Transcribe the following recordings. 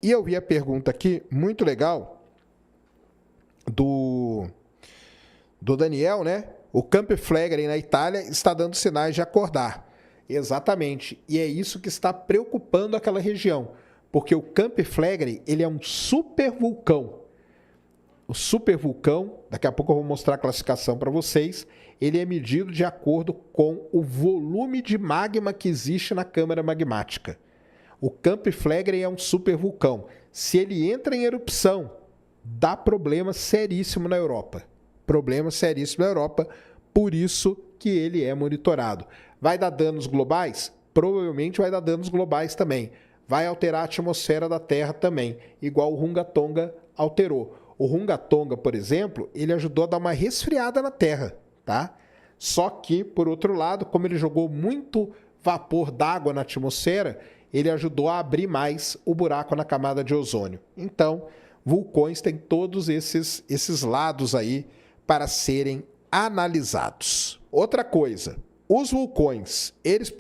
E eu vi a pergunta aqui, muito legal, do Daniel, né? O Campi Flegrei na Itália está dando sinais de acordar. Exatamente. E é isso que está preocupando aquela região. Porque o Campi Flegrei, ele é um supervulcão. O supervulcão, daqui a pouco eu vou mostrar a classificação para vocês, ele é medido de acordo com o volume de magma que existe na câmara magmática. O Campi Flegrei é um supervulcão. Se ele entra em erupção, dá problema seríssimo na Europa. Problema seríssimo na Europa, por isso que ele é monitorado. Vai dar danos globais? Provavelmente vai dar danos globais também. Vai alterar a atmosfera da Terra também, igual o Hunga Tonga alterou. O Hunga Tonga, por exemplo, ele ajudou a dar uma resfriada na Terra, tá? Só que, por outro lado, como ele jogou muito vapor d'água na atmosfera, ele ajudou a abrir mais o buraco na camada de ozônio. Então, vulcões têm todos esses lados aí para serem analisados. Outra coisa, os vulcões, eles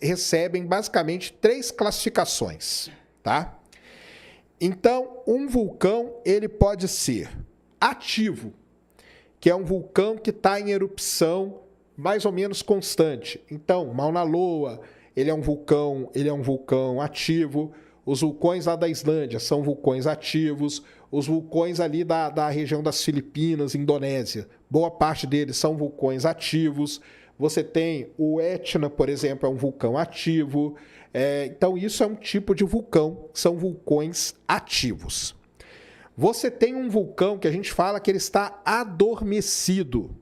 recebem basicamente 3 classificações, tá? Então, um vulcão, ele pode ser ativo, que é um vulcão que está em erupção mais ou menos constante. Então, Mauna Loa, ele é um vulcão ativo. Os vulcões lá da Islândia são vulcões ativos. Os vulcões ali da região das Filipinas, Indonésia, boa parte deles são vulcões ativos. Você tem o Etna, por exemplo, é um vulcão ativo. Então, isso é um tipo de vulcão, são vulcões ativos. Você tem um vulcão que a gente fala que ele está adormecido.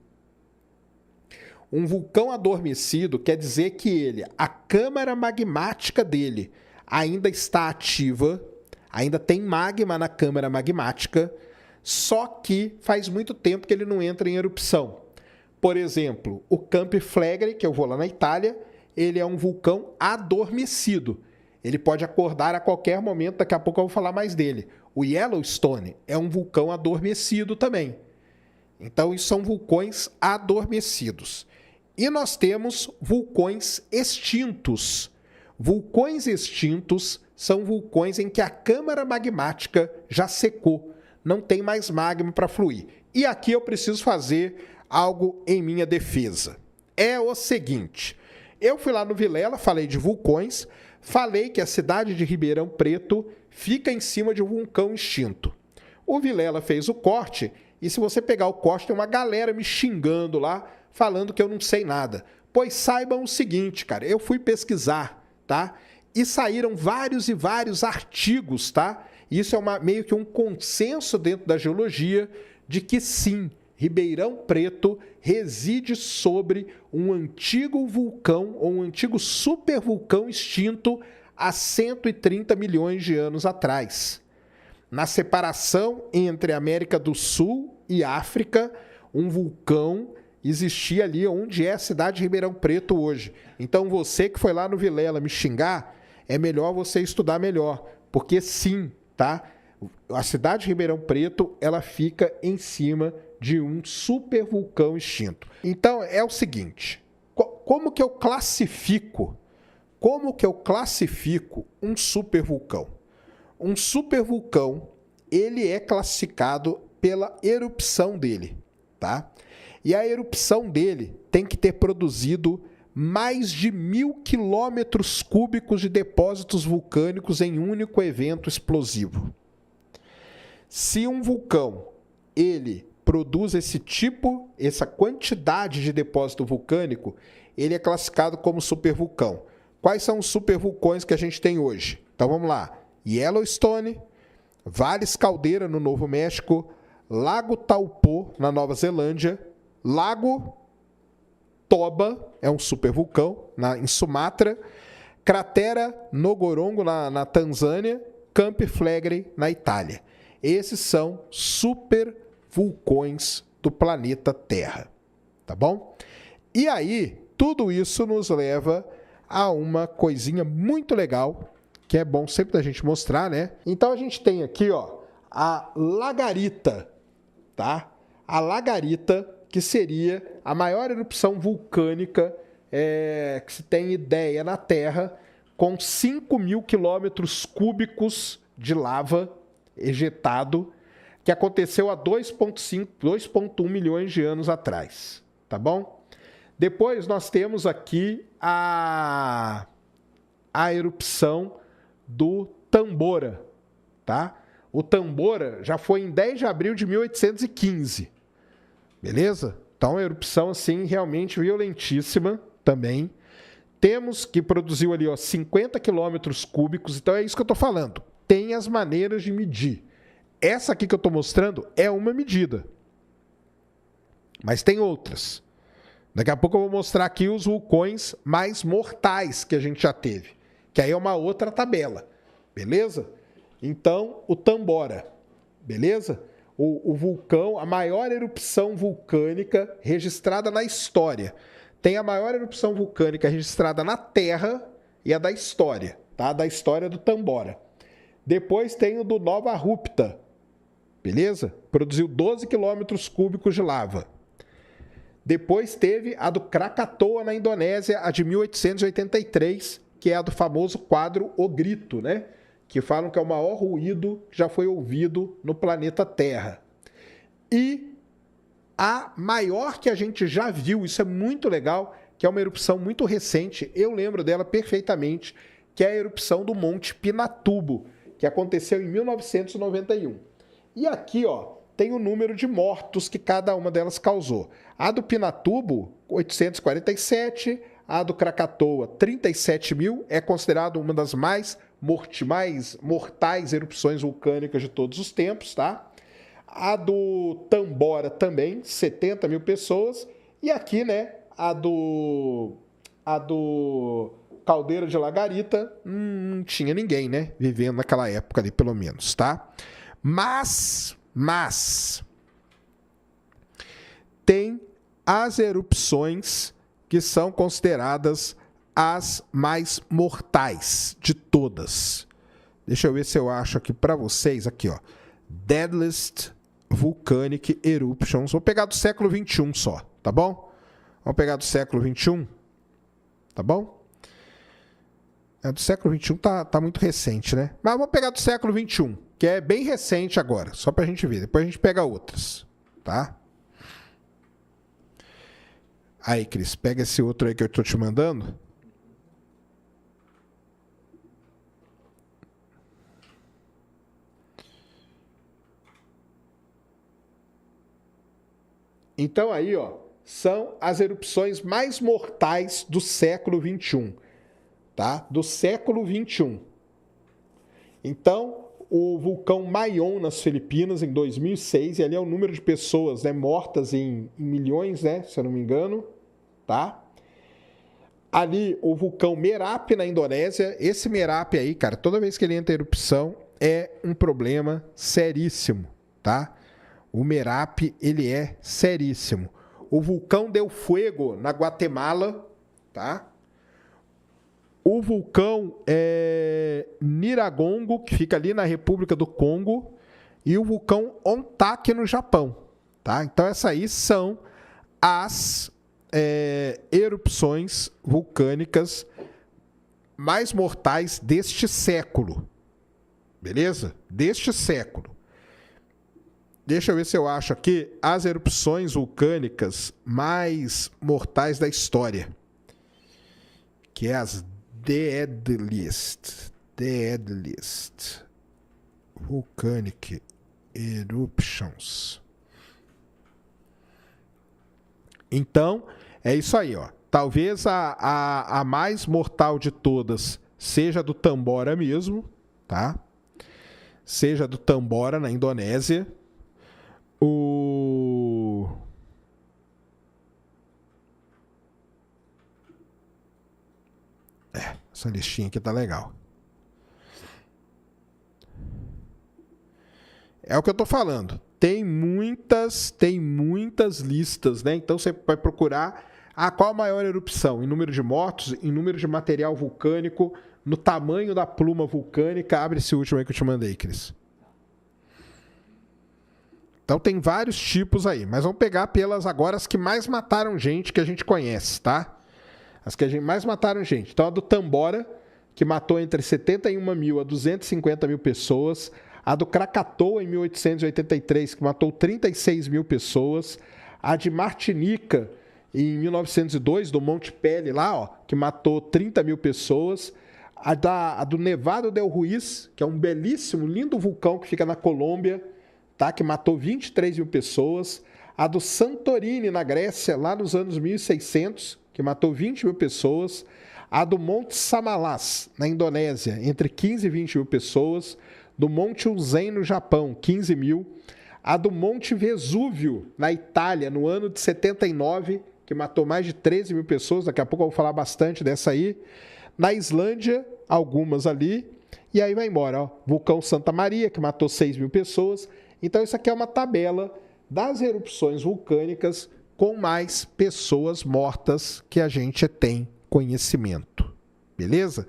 Um vulcão adormecido quer dizer que a câmara magmática dele ainda está ativa, ainda tem magma na câmara magmática, só que faz muito tempo que ele não entra em erupção. Por exemplo, o Campi Flegrei, que eu vou lá na Itália, ele é um vulcão adormecido. Ele pode acordar a qualquer momento, daqui a pouco eu vou falar mais dele. O Yellowstone é um vulcão adormecido também. Então, isso são vulcões adormecidos. E nós temos vulcões extintos. Vulcões extintos são vulcões em que a câmara magmática já secou, não tem mais magma para fluir. E aqui eu preciso fazer algo em minha defesa. É o seguinte, eu fui lá no Vilela, falei de vulcões, falei que a cidade de Ribeirão Preto fica em cima de um vulcão extinto. O Vilela fez o corte, e se você pegar o corte, tem uma galera me xingando lá, falando que eu não sei nada. Pois saibam o seguinte, cara, eu fui pesquisar, tá? E saíram vários e vários artigos, tá? Isso é meio que um consenso dentro da geologia de que sim, Ribeirão Preto reside sobre um antigo vulcão ou um antigo supervulcão extinto há 130 milhões de anos atrás. Na separação entre América do Sul e África, um vulcão existia ali onde é a cidade de Ribeirão Preto hoje. Então você que foi lá no Vilela me xingar, é melhor você estudar melhor, porque sim, tá? A cidade de Ribeirão Preto, ela fica em cima de um supervulcão extinto. Então é o seguinte, como que eu classifico um supervulcão? Um supervulcão, ele é classificado pela erupção dele, tá? E a erupção dele tem que ter produzido mais de 1.000 quilômetros cúbicos de depósitos vulcânicos em um único evento explosivo. Se um vulcão, ele produz essa quantidade de depósito vulcânico, ele é classificado como supervulcão. Quais são os supervulcões que a gente tem hoje? Então vamos lá. Yellowstone, Valles Caldeira no Novo México, Lago Taupo na Nova Zelândia, Lago Toba, é um supervulcão em Sumatra, Cratera Nogorongo na Tanzânia, Campi Flegrei na Itália. Esses são supervulcões do planeta Terra, tá bom? E aí, tudo isso nos leva a uma coisinha muito legal, que é bom sempre da gente mostrar, né? Então a gente tem aqui, ó, a Lagarita, tá? A Lagarita, que seria a maior erupção vulcânica que se tem ideia na Terra, com 5.000 quilômetros cúbicos de lava ejetado, que aconteceu há 2,1 milhões de anos atrás, tá bom? Depois nós temos aqui a erupção do Tambora, tá? O Tambora já foi em 10 de abril de 1815, beleza? Então, uma erupção, assim, realmente violentíssima também. Temos que produziu ali, ó, 50 quilômetros cúbicos, então é isso que eu estou falando. Tem as maneiras de medir. Essa aqui que eu estou mostrando é uma medida, mas tem outras. Daqui a pouco eu vou mostrar aqui os vulcões mais mortais que a gente já teve, que aí é uma outra tabela, beleza? Então, o Tambora, beleza? O vulcão, a maior erupção vulcânica registrada na história. Tem a maior erupção vulcânica registrada na Terra e a da história, tá? Da história do Tambora. Depois tem o do Nova Rupta, beleza? Produziu 12 quilômetros cúbicos de lava. Depois teve a do Krakatoa, na Indonésia, a de 1883, que é a do famoso quadro O Grito, né? Que falam que é o maior ruído que já foi ouvido no planeta Terra. E a maior que a gente já viu, isso é muito legal, que é uma erupção muito recente, eu lembro dela perfeitamente, que é a erupção do Monte Pinatubo, que aconteceu em 1991. E aqui, ó, tem o número de mortos que cada uma delas causou. A do Pinatubo, 847, a do Krakatoa, 37 mil, é considerado uma das mais mortais erupções vulcânicas de todos os tempos, tá? A do Tambora também, 70 mil pessoas. E aqui, né, a do Caldeira de Lagarita, não tinha ninguém, né, vivendo naquela época ali, pelo menos, tá? Mas tem as erupções que são consideradas as mais mortais de todas. Deixa eu ver se eu acho aqui para vocês, aqui, ó. Deadliest Volcanic Eruptions. Vou pegar do século XXI só, tá bom? Vamos pegar do século XXI, tá bom? Do século XXI tá muito recente, né? Mas vamos pegar do século XXI, que é bem recente agora, só pra gente ver. Depois a gente pega outras, tá? Aí, Cris, pega esse outro aí que eu tô te mandando. Então aí, ó, são as erupções mais mortais do século XXI, tá? Do século XXI. Então, o vulcão Mayon, nas Filipinas, em 2006, e ali é o número de pessoas, né, mortas em milhões, né, se eu não me engano, tá? Ali, o vulcão Merapi, na Indonésia. Esse Merapi aí, cara, toda vez que ele entra em erupção, é um problema seríssimo, tá? O Merapi, ele é seríssimo. O vulcão Del Fuego, na Guatemala, tá? O vulcão Nyiragongo, que fica ali na República do Congo, e o vulcão Ontake, no Japão, tá? Então, essas aí são as erupções vulcânicas mais mortais deste século, beleza? Deste século. Deixa eu ver se eu acho aqui as erupções vulcânicas mais mortais da história, que é as Deadliest Volcanic Eruptions. Então, é isso aí, ó. Talvez a mais mortal de todas seja do Tambora mesmo, tá? Seja do Tambora, na Indonésia. Essa listinha aqui tá legal. É o que eu tô falando. Tem muitas listas, né? Então você vai procurar qual a maior erupção, em número de mortos, em número de material vulcânico, no tamanho da pluma vulcânica. Abre esse último aí que eu te mandei, Cris. Então tem vários tipos aí, mas vamos pegar pelas agora as que mais mataram gente que a gente conhece, tá? As que mais mataram gente. Então a do Tambora que matou entre 71 mil a 250 mil pessoas. A do Krakatoa, em 1883, que matou 36 mil pessoas. A de Martinica, em 1902, do Monte Pelé, lá, ó, que matou 30 mil pessoas. A do Nevado del Ruiz, que é um belíssimo, lindo vulcão que fica na Colômbia, tá, que matou 23 mil pessoas. A do Santorini, na Grécia, lá nos anos 1600, que matou 20 mil pessoas. A do Monte Samalas, na Indonésia, entre 15 e 20 mil pessoas. Do Monte Unzen, no Japão, 15 mil. A do Monte Vesúvio, na Itália, no ano de 79, que matou mais de 13 mil pessoas. Daqui a pouco eu vou falar bastante dessa aí. Na Islândia, algumas ali. E aí vai embora, ó. Vulcão Santa Maria, que matou 6 mil pessoas. Então, isso aqui é uma tabela das erupções vulcânicas com mais pessoas mortas que a gente tem conhecimento. Beleza?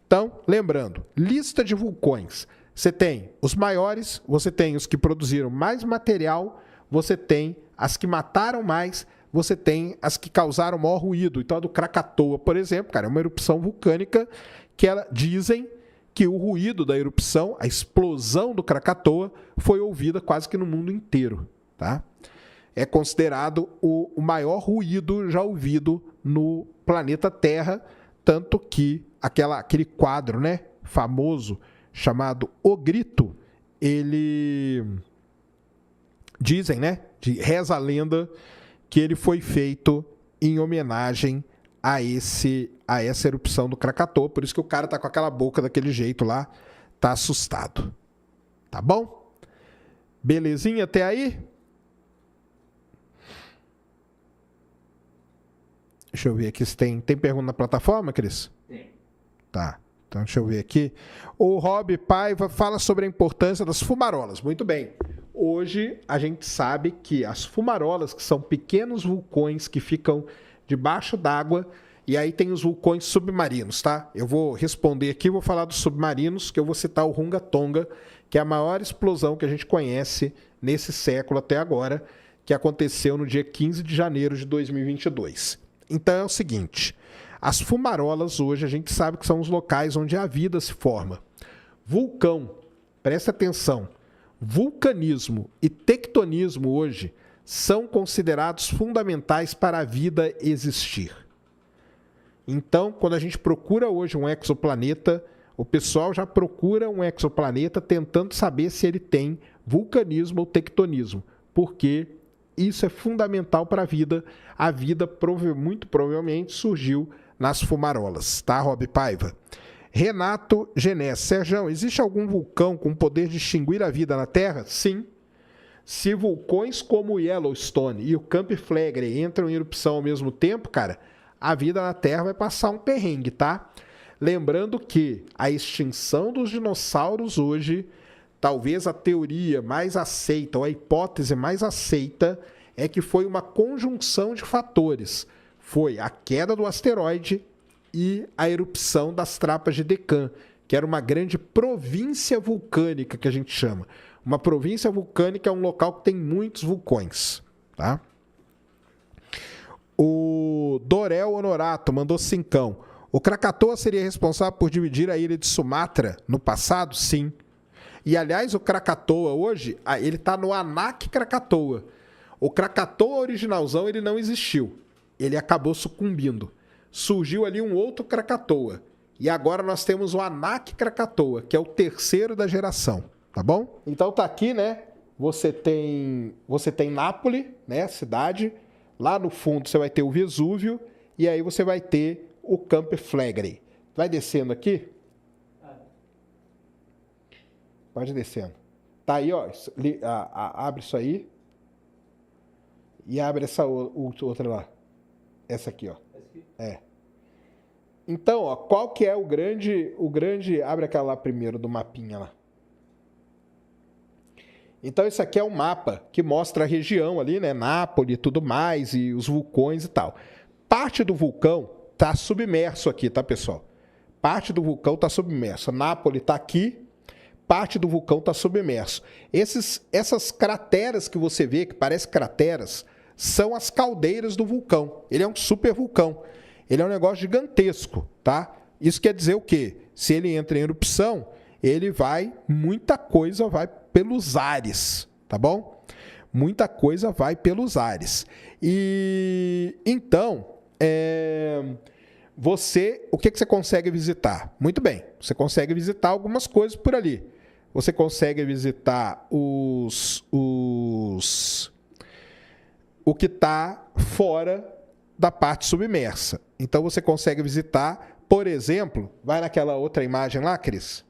Então, lembrando, lista de vulcões. Você tem os maiores, você tem os que produziram mais material, você tem as que mataram mais, você tem as que causaram maior ruído. Então, a do Krakatoa, por exemplo, cara, é uma erupção vulcânica que dizem que o ruído da erupção, a explosão do Krakatoa, foi ouvida quase que no mundo inteiro. Tá? É considerado o maior ruído já ouvido no planeta Terra, tanto que aquele quadro, né, famoso, chamado O Grito, ele dizem, né, reza a lenda que ele foi feito em homenagem a essa erupção do Krakatoa, por isso que o cara tá com aquela boca daquele jeito lá, tá assustado. Tá bom? Belezinha até aí? Deixa eu ver aqui se tem pergunta na plataforma, Cris? Tem. Tá. Então, deixa eu ver aqui. O Rob Paiva fala sobre a importância das fumarolas. Muito bem. Hoje, a gente sabe que as fumarolas, que são pequenos vulcões que ficam debaixo d'água, e aí tem os vulcões submarinos, tá? Eu vou responder aqui, vou falar dos submarinos, que eu vou citar o Runga Tonga, que é a maior explosão que a gente conhece nesse século até agora, que aconteceu no dia 15 de janeiro de 2022. Então, é o seguinte... As fumarolas hoje a gente sabe que são os locais onde a vida se forma. Vulcão, presta atenção, vulcanismo e tectonismo hoje são considerados fundamentais para a vida existir. Então, quando a gente procura hoje um exoplaneta, o pessoal já procura um exoplaneta tentando saber se ele tem vulcanismo ou tectonismo, porque isso é fundamental para a vida. A vida muito provavelmente surgiu nas fumarolas, tá, Rob Paiva? Renato Genés. Serjão, existe algum vulcão com poder de extinguir a vida na Terra? Sim. Se vulcões como o Yellowstone e o Camp Flegrei entram em erupção ao mesmo tempo, cara, a vida na Terra vai passar um perrengue, tá? Lembrando que a extinção dos dinossauros hoje, talvez a teoria mais aceita, ou a hipótese mais aceita, é que foi uma conjunção de fatores. Foi a queda do asteroide e a erupção das Trapas de Deccan, que era uma grande província vulcânica, que a gente chama. Uma província vulcânica é um local que tem muitos vulcões. Tá? O Dorel Honorato mandou cincão. O Krakatoa seria responsável por dividir a ilha de Sumatra no passado? Sim. E, aliás, o Krakatoa hoje, ele está no Anak Krakatoa. O Krakatoa originalzão, ele não existiu. Ele acabou sucumbindo. Surgiu ali um outro Krakatoa. E agora nós temos o Anak Krakatoa, que é o terceiro da geração. Tá bom? Então tá aqui, né? Você tem Nápoles, né? Cidade. Lá no fundo você vai ter o Vesúvio. E aí você vai ter o Camp Flegrei. Vai descendo aqui. Pode ir descendo. Tá aí, ó. Abre isso aí. E abre essa outra lá. Essa aqui, ó. É. Então, ó, qual que é o grande... Abre aquela lá primeiro, do mapinha lá. Então, isso aqui é um mapa que mostra a região ali, né? Nápoles e tudo mais, e os vulcões e tal. Parte do vulcão tá submerso aqui, tá, pessoal? Parte do vulcão tá submerso. Nápoles tá aqui. Parte do vulcão está submerso. Essas crateras que você vê, que parecem crateras, são as caldeiras do vulcão. Ele é um super vulcão. Ele é um negócio gigantesco, tá? Isso quer dizer o quê? Se ele entra em erupção, muita coisa vai pelos ares, tá bom? Muita coisa vai pelos ares. E então, o que você consegue visitar? Muito bem, você consegue visitar algumas coisas por ali. Você consegue visitar o que está fora da parte submersa. Então você consegue visitar, por exemplo, vai naquela outra imagem lá, Cris.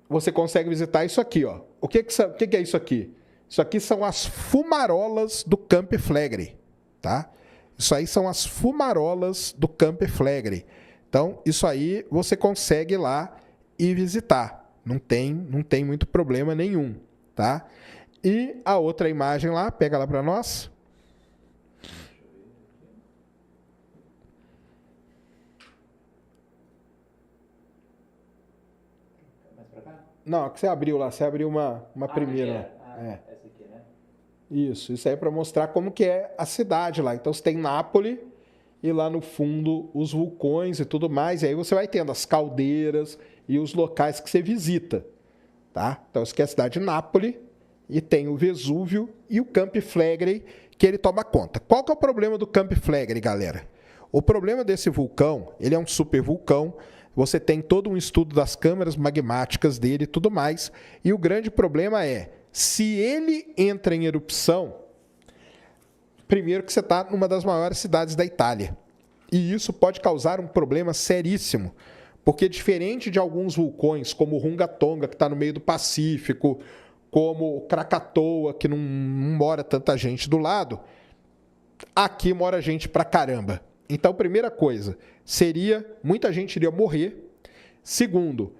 Você consegue visitar isso aqui, ó. O que é isso aqui? Isso aqui são as fumarolas do Camp Flegrei, tá? Isso aí são as fumarolas do Camp Flegrei. Então, isso aí você consegue ir lá e visitar. Não tem muito problema nenhum, tá? E a outra imagem lá, pega lá para nós. Mais para cá? Não, que você abriu lá, você abriu uma primeira. Essa aqui, né? Isso aí é para mostrar como que é a cidade lá. Então você tem Nápoles e lá no fundo os vulcões e tudo mais. E aí você vai tendo as caldeiras e os locais que você visita, tá? Então isso aqui é a cidade de Nápoles e tem o Vesúvio e o Camp Flegrei que ele toma conta. Qual que é o problema do Camp Flegrei, galera? O problema desse vulcão, ele é um supervulcão. Você tem todo um estudo das câmaras magmáticas dele e tudo mais. E o grande problema é, se ele entra em erupção, primeiro que você está numa das maiores cidades da Itália. E isso pode causar um problema seríssimo. Porque diferente de alguns vulcões, como o Runga Tonga, que está no meio do Pacífico, como o Krakatoa, que não mora tanta gente do lado, aqui mora gente pra caramba. Então, primeira coisa, muita gente iria morrer. Segundo,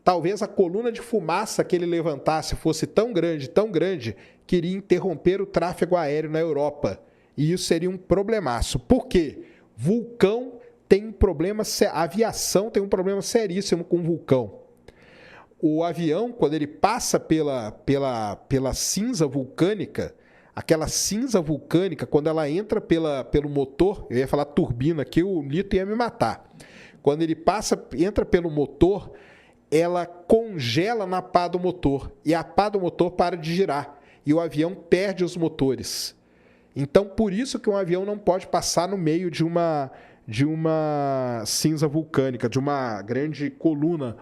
talvez a coluna de fumaça que ele levantasse fosse tão grande, que iria interromper o tráfego aéreo na Europa. E isso seria um problemaço. Por quê? Vulcão tem um problema, a aviação tem um problema seríssimo com o vulcão. O avião, quando ele passa pela cinza vulcânica, aquela cinza vulcânica, quando ela entra pelo motor, eu ia falar turbina aqui, o Nito ia me matar. Quando ele entra pelo motor, ela congela na pá do motor, e a pá do motor para de girar, e o avião perde os motores. Então, por isso que um avião não pode passar no meio de uma cinza vulcânica, de uma grande coluna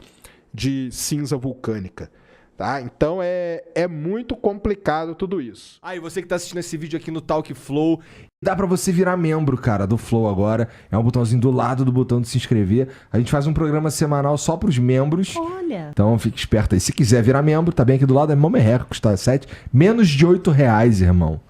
de cinza vulcânica. Tá? Então é muito complicado tudo isso. E você que tá assistindo esse vídeo aqui no Talk Flow, dá pra você virar membro, cara, do Flow agora. É um botãozinho do lado do botão de se inscrever. A gente faz um programa semanal só pros membros. Olha! Então fique esperto aí. Se quiser virar membro, tá bem aqui do lado, é mó merreca, custa menos de R$8, irmão.